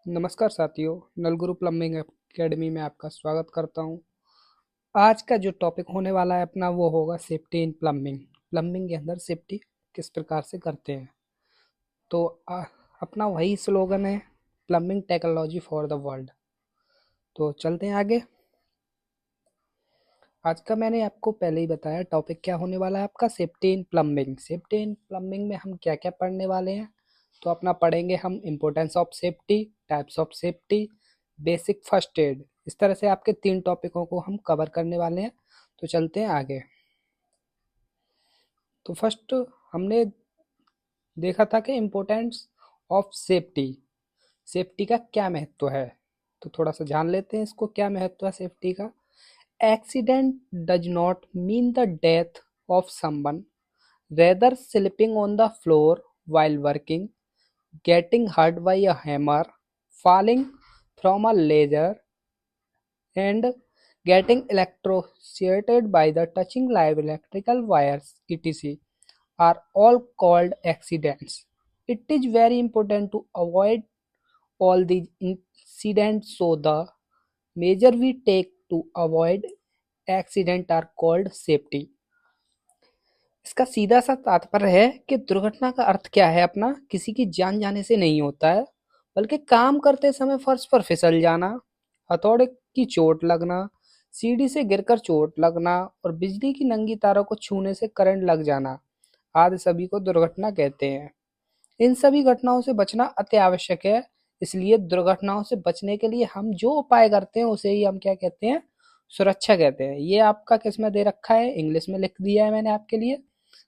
नमस्कार साथियों, नलगुरु plumbing academy में आपका स्वागत करता हूं। आज का जो टॉपिक होने वाला है अपना वो होगा सेफ्टी इन प्लम्बिंग। प्लम्बिंग के अंदर सेफ्टी किस प्रकार से करते हैं। तो अपना वही स्लोगन है, plumbing technology for the world. तो चलते हैं आगे। आज का मैंने आपको पहले ही बताया टॉपिक क्या होने वाला है आपका, safety in plumbing. Safety in plumbing में हम क्या क्या पढ़ने वाले हैं, तो अपना पढ़ेंगे हम importance of safety, types of safety, basic first aid. इस तरह से आपके 3 टॉपिकों को हम कवर करने वाले हैं। तो चलते हैं आगे। तो फर्स्ट हमने देखा था कि इम्पोर्टेंस ऑफ सेफ्टी, सेफ्टी का क्या महत्व है। तो थोड़ा सा जान लेते हैं इसको, क्या महत्व है सेफ्टी का। Accident does not mean the death of someone, rather slipping on the floor while working, getting hurt by a hammer, falling from a ladder, and getting electrocuted by the touching live electrical wires, etc. are all called accidents. It is very important to avoid all these incidents, so the measure we take to avoid accident are called safety। इसका सीधा सा तात्पर्य है कि दुर्घटना का अर्थ क्या है अपना, किसी की जान जाने से नहीं होता है, बल्कि काम करते समय फर्श पर फिसल जाना, हथौड़े की चोट लगना, सीढ़ी से गिरकर चोट लगना और बिजली की नंगी तारों को छूने से करंट लग जाना आदि सभी को दुर्घटना कहते हैं। इन सभी घटनाओं से बचना अति आवश्यक है। इसलिए दुर्घटनाओं से बचने के लिए हम जो उपाय करते हैं उसे ही हम क्या कहते हैं, सुरक्षा कहते हैं। ये आपका किस में दे रखा है, इंग्लिश में लिख दिया है मैंने आपके लिए,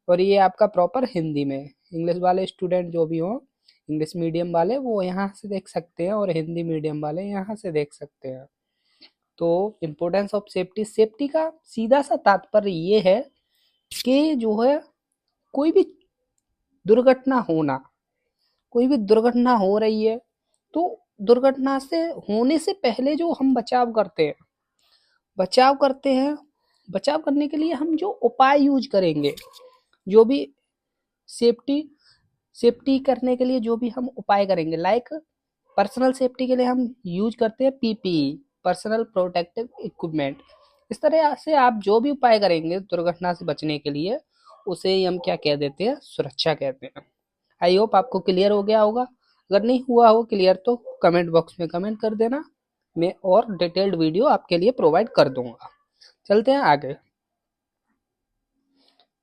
और ये आपका प्रॉपर हिंदी में। इंग्लिश वाले स्टूडेंट जो भी हो, इंग्लिश मीडियम वाले, वो यहाँ से देख सकते हैं और हिंदी मीडियम वाले यहाँ से देख सकते हैं। तो इम्पोर्टेंस ऑफ सेफ्टी, सेफ्टी का सीधा सा तात्पर्य ये है कि जो है कोई भी दुर्घटना होना, कोई भी दुर्घटना हो रही है तो दुर्घटना से होने से पहले जो हम बचाव करते हैं, बचाव करने के लिए हम जो उपाय यूज करेंगे, जो भी सेफ्टी सेफ्टी करने के लिए जो भी हम उपाय करेंगे, लाइक पर्सनल सेफ्टी के लिए हम यूज करते हैं पीपीई, पर्सनल प्रोटेक्टिव इक्विपमेंट। इस तरह से आप जो भी उपाय करेंगे दुर्घटना से बचने के लिए, उसे ही हम क्या कह देते हैं, सुरक्षा कहते हैं। आई होप आपको क्लियर हो गया होगा। अगर नहीं हुआ हो क्लियर तो कमेंट बॉक्स में कमेंट कर देना, मैं और डिटेल्ड वीडियो आपके लिए प्रोवाइड कर दूंगा। चलते हैं आगे।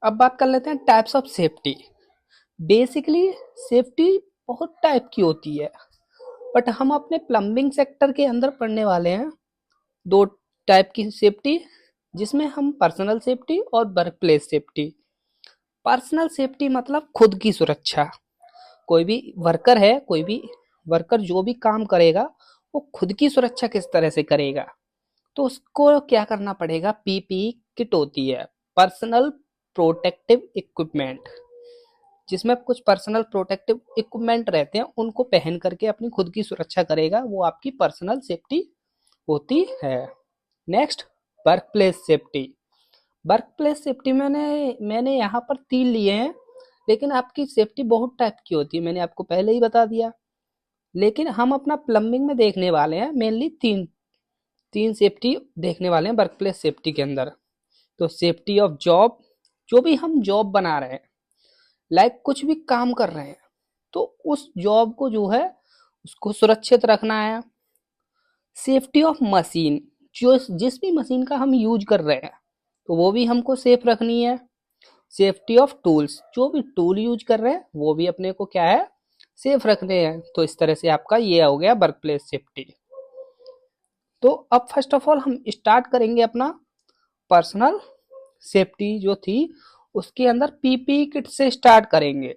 अब बात कर लेते हैं types of safety. Basically safety बहुत टाइप की होती है, बट हम अपने प्लम्बिंग सेक्टर के अंदर पढ़ने वाले हैं 2 टाइप की सेफ्टी, जिसमें हम पर्सनल सेफ्टी और work place safety. Personal safety मतलब खुद की सुरक्षा। कोई भी वर्कर है, कोई भी वर्कर जो भी काम करेगा वो खुद की सुरक्षा किस तरह से करेगा, तो उसको क्या करना पड़ेगा, पीपीई किट होती है, पर्सनल प्रोटेक्टिव इक्विपमेंट, जिसमें कुछ पर्सनल प्रोटेक्टिव इक्विपमेंट रहते हैं, उनको पहन करके अपनी खुद की सुरक्षा करेगा, वो आपकी पर्सनल सेफ्टी होती है। Next, work place safety. Work place safety मैंने यहाँ पर 3 लिए हैं, लेकिन आपकी सेफ्टी बहुत टाइप की होती है, मैंने आपको पहले ही बता दिया। लेकिन हम अपना प्लम्बिंग में देखने वाले हैं मेनली तीन तीन सेफ्टी देखने वाले हैं वर्क प्लेस सेफ्टी के अंदर। तो सेफ्टी ऑफ जॉब, जो भी हम जॉब बना रहे हैं, लाइक कुछ भी काम कर रहे हैं, तो उस जॉब को जो है उसको सुरक्षित रखना है। सेफ्टी ऑफ मशीन, जो जिस भी मशीन का हम यूज कर रहे हैं तो वो भी हमको सेफ रखनी है। सेफ्टी ऑफ टूल्स, जो भी टूल यूज कर रहे हैं वो भी अपने को क्या है, सेफ रखने हैं। तो इस तरह से आपका ये हो गया वर्क प्लेस सेफ्टी। तो अब फर्स्ट ऑफ ऑल हम स्टार्ट करेंगे अपना पर्सनल सेफ्टी जो थी, उसके अंदर पीपीई किट से स्टार्ट करेंगे।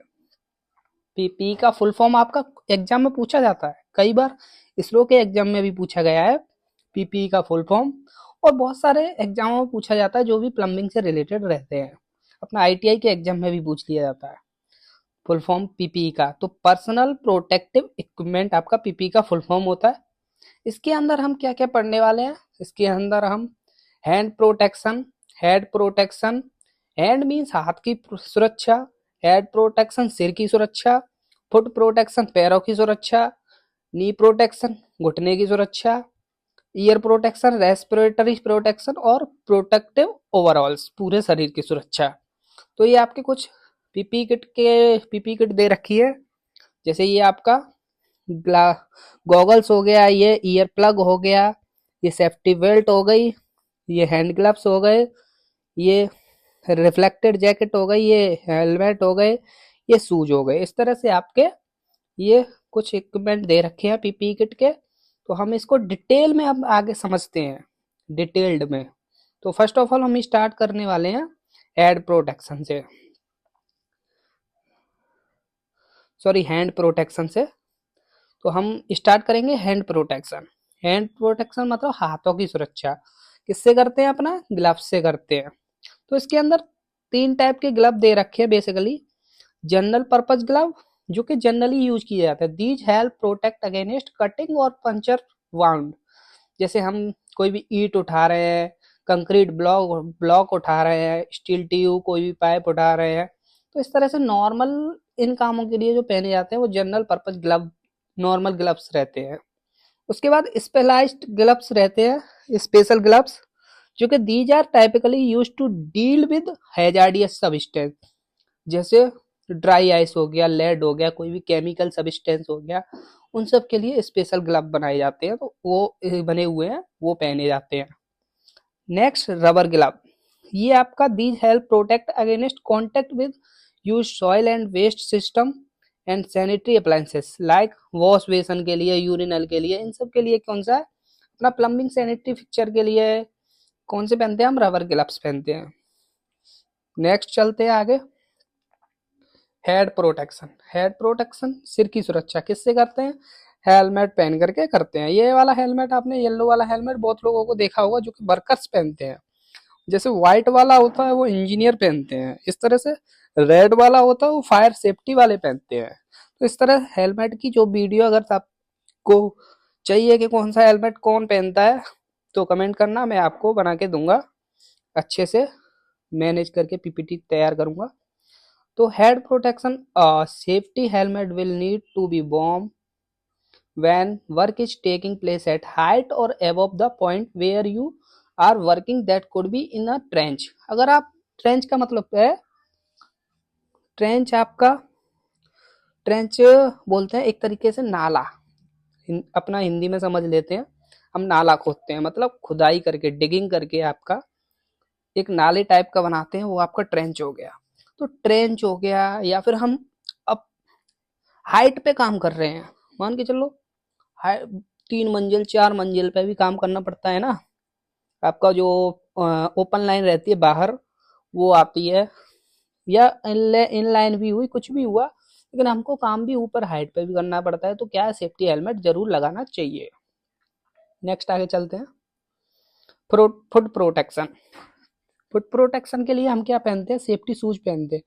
पीपीई का फुल फॉर्म आपका एग्जाम में पूछा जाता है, कई बार इसरो के एग्जाम में भी पूछा गया है पीपीई का फुल फॉर्म, और बहुत सारे एग्जामों में पूछा जाता है जो भी प्लम्बिंग से रिलेटेड रहते हैं। अपना आईटीआई के एग्जाम में भी पूछ लिया जाता है फुल फॉर्म पीपीई का। तो पर्सनल प्रोटेक्टिव इक्विपमेंट आपका पीपीई का फुल फॉर्म होता है। इसके अंदर हम क्या क्या पढ़ने वाले हैं, इसके अंदर हम hand protection, head protection, hand means हाथ की सुरक्षा, हेड प्रोटेक्शन सिर की सुरक्षा, फुट प्रोटेक्शन पैरों की सुरक्षा, नी प्रोटेक्शन घुटने की सुरक्षा, ईयर प्रोटेक्शन, रेस्पिरेटरी प्रोटेक्शन और प्रोटेक्टिव ओवरऑल्स पूरे शरीर की सुरक्षा। तो ये आपके कुछ पीपी किट दे रखी है। जैसे ये आपका गॉगल्स हो गया, ये ईयर प्लग हो गया, ये सेफ्टी बेल्ट हो गई, ये हैंड ग्लव्स हो गए, ये रिफ्लेक्टेड जैकेट हो गई, ये हेलमेट हो गए, ये शूज हो गए। इस तरह से आपके ये कुछ इक्विपमेंट दे रखे हैं पीपी किट के। तो हम इसको डिटेल में अब आगे समझते हैं, डिटेल्ड में। तो फर्स्ट ऑफ ऑल हम स्टार्ट करने वाले हैं हेड प्रोटेक्शन से, सॉरी हैंड प्रोटेक्शन से। तो हम स्टार्ट करेंगे हैंड प्रोटेक्शन। हैंड प्रोटेक्शन मतलब हाथों की सुरक्षा। किससे करते हैं? अपना ग्लव्स से करते हैं। तो इसके अंदर 3 टाइप के ग्लव दे रखे हैं बेसिकली। जनरल पर्पज ग्लव, जो कि जनरली यूज किए जाते हैं। These help protect against cutting और पंचर वाउंड। जैसे हम कोई भी ईंट उठा रहे हैं, कंक्रीट ब्लॉक उठा रहे हैं, स्टील ट्यूब कोई भी पाइप उठा रहे हैं, तो इस तरह से नॉर्मल इन कामों के लिए जो पहने जाते हैं वो general purpose glove, normal gloves रहते हैं। उसके बाद स्पेशलाइज्ड ग्लव्स रहते हैं, स्पेशल ग्लव्स, जो कि these are typically use to deal with hazardous substance. जैसे ड्राई आइस हो गया, लेड हो गया, कोई भी केमिकल सब्सटेंस हो गया, उन सब के लिए स्पेशल ग्लव बनाए जाते हैं। तो वो बने हुए हैं, वो पहने जाते हैं। नेक्स्ट रबर ग्लव, ये आपका these help protect against contact with use soil and waste system and sanitary appliances like wash basin के लिए, यूरिनल के लिए, इन सब के लिए कौन सा है? अपना प्लम्बिंग सैनिटरी फिक्चर के लिए कौन से पहनते हैं? हम रबर ग्लव्स पहनते हैं। नेक्स्ट चलते हैं आगे। Head protection. हेड प्रोटेक्शन सिर की सुरक्षा किससे करते हैं? हेलमेट पहन करके करते हैं। ये वाला हेलमेट, आपने येलो वाला हेलमेट बहुत लोगों को देखा होगा जो कि वर्कर्स पहनते हैं। जैसे व्हाइट वाला होता है वो इंजीनियर पहनते हैं, इस तरह से रेड वाला होता है वो फायर सेफ्टी वाले पहनते हैं। तो इस तरह हेलमेट की जो वीडियो अगर आपको चाहिए कि कौन सा हेलमेट कौन पहनता है, तो कमेंट करना, मैं आपको बना के दूंगा, अच्छे से मैनेज करके पीपीटी तैयार करूंगा। तो head protection, safety helmet will need to be worn when work is taking place at height or above the point where you are working, that could be in a trench। अगर आप trench का मतलब है, trench आपका, trench बोलते हैं एक तरीके से नाला, अपना हिंदी में समझ लेते हैं। हम नाला खोदते हैं, मतलब खुदाई करके, डिगिंग करके आपका एक नाले टाइप का बनाते हैं, वो आपका ट्रेंच हो गया। तो ट्रेंच हो गया, या फिर हम अब हाइट पे काम कर रहे हैं, मान के चलो 3 मंजिल 4 मंजिल पे भी काम करना पड़ता है ना। आपका जो ओपन लाइन रहती है बाहर, वो आती है, या इन लाइन भी हुई, कुछ भी हुआ, लेकिन हमको काम भी ऊपर हाइट पे भी करना पड़ता है। तो क्या है, सेफ्टी हेलमेट जरूर लगाना चाहिए। नेक्स्ट आगे चलते हैं। Foot protection. फुट प्रोटेक्शन के लिए हम क्या पहनते हैं? सेफ्टी शूज पहनते हैं।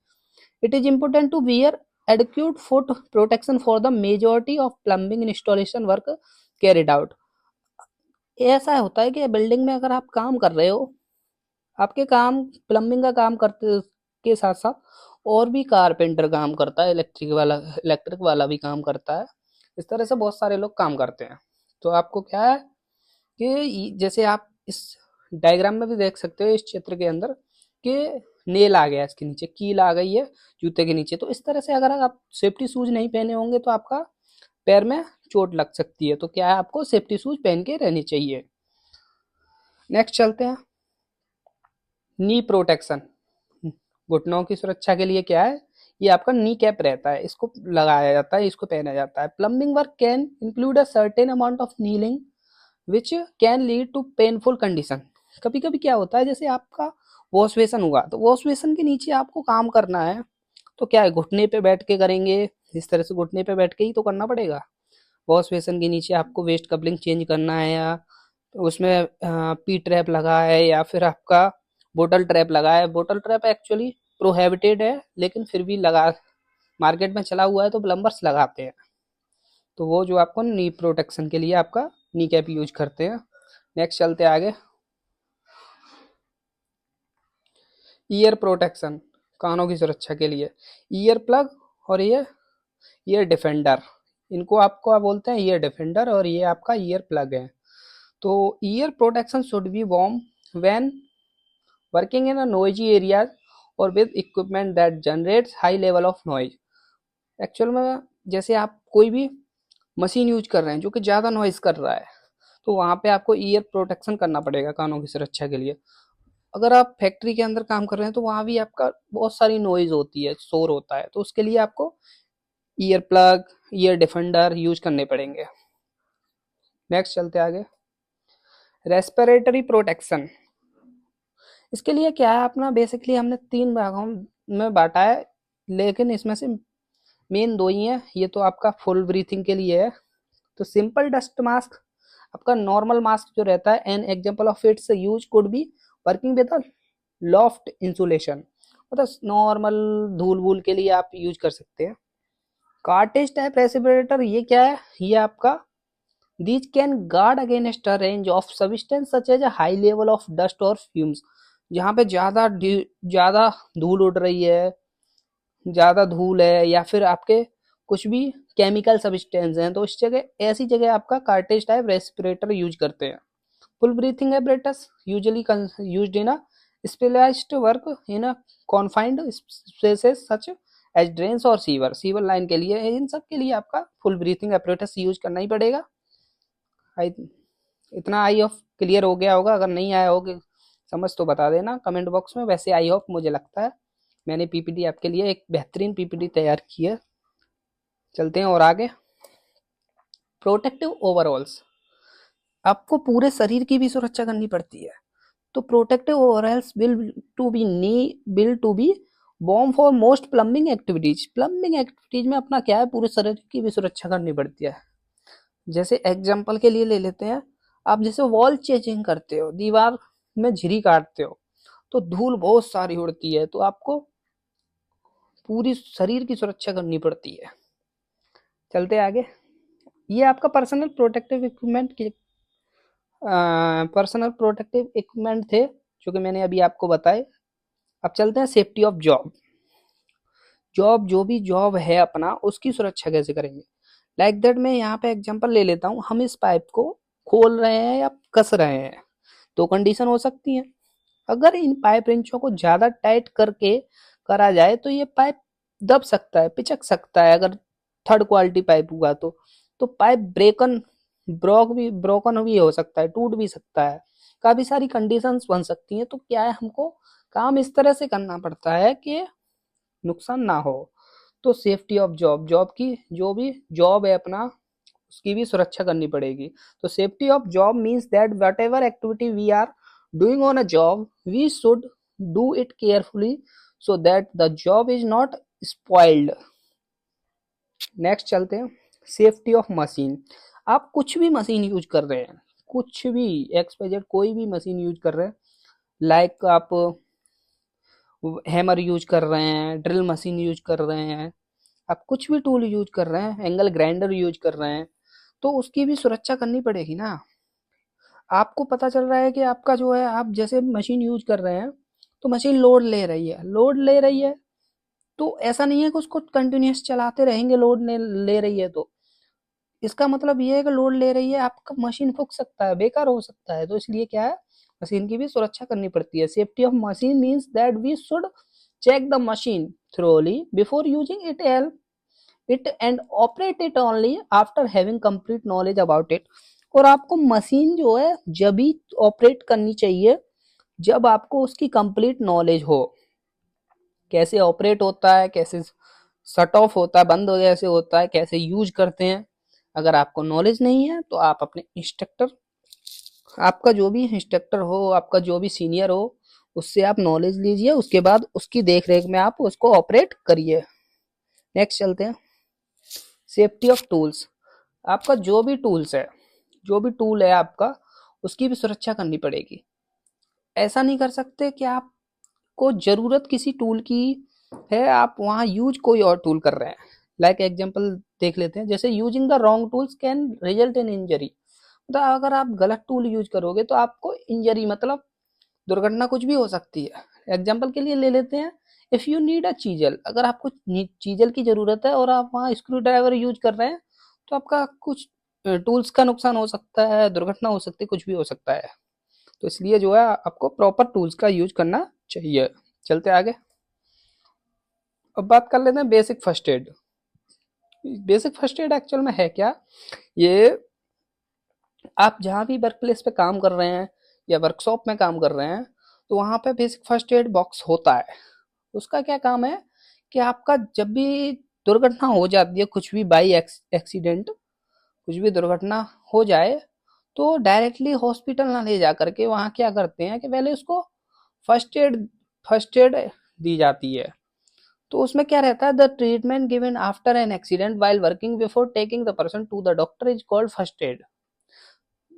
It is important to wear adequate foot protection for the majority of plumbing installation work carried out। ऐसा होता है कि बिल्डिंग में अगर आप काम कर रहे हो, आपके काम प्लम्बिंग का काम करते के साथ साथ और भी कारपेंटर काम करता है, इलेक्ट्रिक वाला भी काम करता है। इस तरह से बहुत सारे लोग काम करते हैं। तो आपको क्या है कि जैसे आप इस डायग्राम में भी देख सकते हो, इस चित्र के अंदर, कि नेल आ गया, इसके नीचे कील आ गई है जूते के नीचे। तो इस तरह से अगर आप सेफ्टी शूज नहीं पहने होंगे तो आपका पैर में चोट लग सकती है। तो क्या है, आपको सेफ्टी शूज पहन के रहनी चाहिए। नेक्स्ट चलते हैं। नी प्रोटेक्शन, घुटनों की सुरक्षा के लिए क्या है? ये आपका नी कैप रहता है, इसको लगाया जाता है, इसको पहना जाता है। Plumbing work can include a certain amount of kneeling which can lead to painful condition. कभी कभी क्या होता है, जैसे आपका वॉश बेसन हुआ, तो वॉश बेसन के नीचे आपको काम करना है, तो क्या है, घुटने पे बैठ के करेंगे। इस तरह से घुटने पे बैठ के ही तो करना पड़ेगा। वॉश बेसन के नीचे आपको वेस्ट कपलिंग चेंज करना है, या उसमें पी ट्रैप लगा है, या फिर आपका बोटल ट्रैप लगा है। बोटल ट्रैप एक्चुअली प्रोहिबिटेड है, लेकिन फिर भी लगा, मार्केट में चला हुआ है तो प्लम्बर्स लगाते हैं। तो वो जो आपको नी प्रोटेक्शन के लिए आपका नी कैप यूज करते हैं। नेक्स्ट चलते हैं आगे। ईयर प्रोटेक्शन, कानों की सुरक्षा के लिए ईयर प्लग और ईयर डिफेंडर, इनको आपको आप बोलते हैं ईयर डिफेंडर और ये आपका ईयर प्लग है। तो ear protection should be worn when working in a noisy areas और with equipment that generates high level of noise. Actual में जैसे आप कोई भी मशीन यूज कर रहे हैं जो कि ज़्यादा नॉइज कर रहा है, तो वहाँ पे आपको ईयर प्रोटेक्शन करना पड़ेगा कानों की सुरक्षा के लिए। अगर आप फैक्ट्री के अंदर काम कर रहे हैं तो वहाँ भी आपका बहुत सारी नॉइज होती है, शोर होता है, तो उसके लिए आपको ear plug, year defender use करने पड़ेंगे। नेक्स्ट चलते आगे, रेस्पिरेटरी प्रोटेक्शन। इसके लिए क्या है अपना, बेसिकली हमने 3 भागों में बांटा है, लेकिन इसमें से मेन 2 ही है। ये तो आपका फुल ब्रीथिंग के लिए है। तो सिंपल डस्ट मास्क, आपका नॉर्मल मास्क जो रहता है, an example of its use could be working with a loft insulation, मतलब नॉर्मल धूल वूल के लिए आप यूज कर सकते हैं। कार्टेज टाइप रेस्पिरेटर, ये क्या है, ये आपका these can guard against a range of substance such as a high level of dust or fumes। जहाँ पे ज्यादा धूल उड़ रही है, ज्यादा धूल है, या फिर आपके कुछ भी केमिकल सब्सटेंस हैं, तो इस जगह, ऐसी जगह आपका कार्टेज टाइप रेस्पिरेटर यूज करते हैं। Full breathing apparatus usually used in a specialized work in a confined spaces such as drains और सीवर लाइन के लिए, इन सब के लिए आपका फुल ब्रीथिंग apparatus यूज करना ही पड़ेगा। आई इतना आई होप क्लियर हो गया होगा। अगर नहीं आया होगा समझ तो बता देना कमेंट बॉक्स में। वैसे आई होप, मुझे लगता है मैंने पीपीटी आपके लिए एक बेहतरीन पीपीटी तैयार की है। चलते हैं और आगे। प्रोटेक्टिव ओवरऑल्स, आपको पूरे शरीर की भी सुरक्षा करनी पड़ती है। तो protective overalls will to be worn for most plumbing activities. Plumbing activities में अपना क्या है, पूरे शरीर की भी सुरक्षा करनी पड़ती है। जैसे एग्जाम्पल के लिए ले लेते हैं, आप जैसे वॉल चेंजिंग करते हो, दीवार में झिरी काटते हो, तो धूल बहुत सारी उड़ती है, तो आपको पूरी शरीर की सुरक्षा करनी पड़ती है। चलते आगे। ये आपका पर्सनल प्रोटेक्टिव इक्विपमेंट थे जो कि मैंने अभी आपको बताए। अब चलते हैं सेफ्टी ऑफ जॉब। जो भी जॉब है अपना, उसकी सुरक्षा कैसे करेंगे। लाइक दैट मैं यहाँ पे एग्जांपल ले लेता हूँ। हम इस पाइप को खोल रहे हैं या कस रहे हैं, तो कंडीशन हो सकती है। अगर इन पाइप रिंचों को ज्यादा टाइट करके करा जाए तो ये पाइप दब सकता है, पिचक सकता है। अगर थर्ड क्वालिटी पाइप हुआ तो पाइप ब्रोकन भी हो सकता है, टूट भी सकता है। काफी सारी कंडीशंस बन सकती हैं। तो क्या है, हमको काम इस तरह से करना पड़ता है कि नुकसान ना हो। तो सेफ्टी ऑफ जॉब की जो भी जॉब है अपना, उसकी भी सुरक्षा करनी पड़ेगी। तो safety of job means that whatever activity we are doing on a job, we should do it carefully so that the job is not spoiled. Next चलते हैं, सेफ्टी ऑफ मशीन। आप कुछ भी मशीन यूज कर रहे हैं, कुछ भी XYZ कोई भी मशीन यूज कर रहे हैं, लाइक आप हैमर यूज कर रहे हैं, ड्रिल मशीन यूज कर रहे हैं, आप कुछ भी टूल यूज कर रहे हैं, एंगल ग्राइंडर यूज कर रहे हैं, तो उसकी भी सुरक्षा करनी पड़ेगी ना। आपको पता चल रहा है कि आपका जो है, आप जैसे मशीन यूज कर रहे हैं, तो मशीन लोड ले रही है, तो ऐसा नहीं है कि उसको कंटिन्यूस चलाते रहेंगे। लोड ले रही है तो इसका मतलब ये है कि लोड ले रही है, आपका मशीन फूक सकता है, बेकार हो सकता है। तो इसलिए क्या है, मशीन की भी सुरक्षा करनी पड़ती है। Safety of machine means that we should check the machine thoroughly before using it and operate it only after having complete knowledge about it। और आपको मशीन जो है जब भी ऑपरेट करनी चाहिए जब आपको उसकी कंप्लीट नॉलेज हो, कैसे ऑपरेट होता है, कैसे शट ऑफ होता है, बंद कैसे होता है, कैसे यूज करते हैं। अगर आपको नॉलेज नहीं है तो आप अपने इंस्ट्रक्टर, आपका जो भी इंस्ट्रक्टर हो, आपका जो भी सीनियर हो, उससे आप नॉलेज लीजिए, उसके बाद उसकी देख रेख में आप उसको ऑपरेट करिए। नेक्स्ट चलते हैं, सेफ्टी ऑफ टूल्स। आपका जो भी टूल है आपका, उसकी भी सुरक्षा करनी पड़ेगी। ऐसा नहीं कर सकते कि आपको जरूरत किसी टूल की है, आप वहां यूज कोई और टूल कर रहे हैं। लाइक एग्जांपल देख लेते हैं, जैसे using the wrong tools can result in injury. मतलब अगर आप गलत टूल यूज करोगे तो आपको इंजरी, मतलब दुर्घटना कुछ भी हो सकती है। एग्जाम्पल के लिए ले लेते हैं, if you need a chisel, अगर आपको चीजल की जरूरत है और आप वहाँ स्क्रू ड्राइवर यूज कर रहे हैं, तो आपका कुछ टूल्स का नुकसान हो सकता है, दुर्घटना हो सकती है, कुछ भी हो सकता है। तो इसलिए जो है आपको प्रॉपर टूल्स का यूज करना चाहिए। चलते आगे। अब बात कर लेते हैं basic first aid. Basic first aid actual में है क्या? ये आप जहाँ भी वर्क प्लेस पे काम कर रहे हैं या वर्कशॉप में काम कर रहे हैं, तो वहाँ पे बेसिक फर्स्ट एड बॉक्स होता है। उसका क्या काम है कि आपका जब भी दुर्घटना हो जाती है, कुछ भी बाई एक्सीडेंट कुछ भी दुर्घटना हो जाए, तो डायरेक्टली हॉस्पिटल ना ले जा करके वहाँ क्या करते हैं कि पहले उसको फर्स्ट एड दी जाती है। तो उसमें क्या रहता है, the treatment given after an accident while working before taking the person to the doctor is called first aid.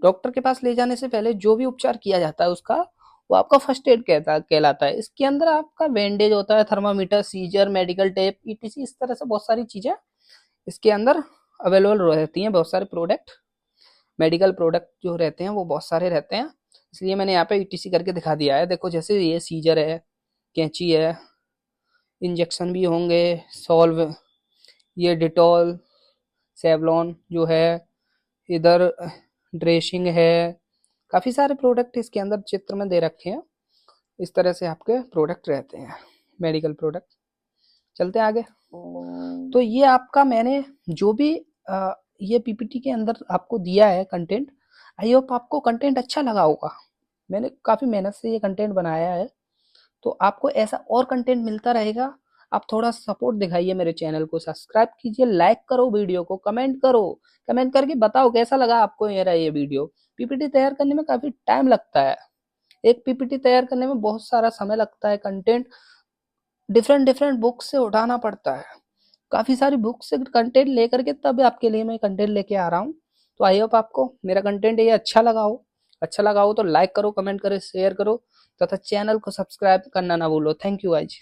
Doctor के पास ले जाने से पहले जो भी उपचार किया जाता है उसका, वो आपका फर्स्ट एड कहलाता है। इसके अंदर आपका बैंडेज होता है, thermometer, scissor, medical tape, ETC, इस तरह से बहुत सारी चीजें इसके अंदर अवेलेबल रहती हैं। बहुत सारे प्रोडक्ट, मेडिकल प्रोडक्ट जो रहते हैं वो बहुत सारे रहते हैं, इसलिए मैंने यहाँ पे ईटीसी करके दिखा दिया है। देखो जैसे ये सीजर है, कैंची है, इंजेक्शन भी होंगे, सॉल्व, ये डिटॉल, सेवलॉन जो है, इधर ड्रेसिंग है, काफ़ी सारे प्रोडक्ट इसके अंदर चित्र में दे रखे हैं। इस तरह से आपके प्रोडक्ट रहते हैं, मेडिकल प्रोडक्ट। चलते हैं आगे। तो ये आपका मैंने जो भी ये पीपीटी के अंदर आपको दिया है कंटेंट, आई होप आपको कंटेंट अच्छा लगा होगा। मैंने काफ़ी मेहनत से ये कंटेंट बनाया है, तो आपको ऐसा और कंटेंट मिलता रहेगा। आप थोड़ा सपोर्ट दिखाइए मेरे चैनल को, सब्सक्राइब कीजिए, लाइक करो वीडियो को, कमेंट करो, कमेंट करके बताओ कैसा लगा आपको मेरा ये वीडियो। पीपीटी तैयार करने में काफ़ी टाइम लगता है, एक पीपीटी तैयार करने में बहुत सारा समय लगता है, कंटेंट डिफरेंट डिफरेंट बुक से उठाना पड़ता है, काफ़ी सारी बुक से कंटेंट लेकर के तब आपके लिए मैं कंटेंट लेके आ रहा हूँ। तो आई होप आपको मेरा कंटेंट ये अच्छा लगा हो तो लाइक करो, कमेंट करो, शेयर करो तथा चैनल को सब्सक्राइब करना ना भूलो। Thank you guys.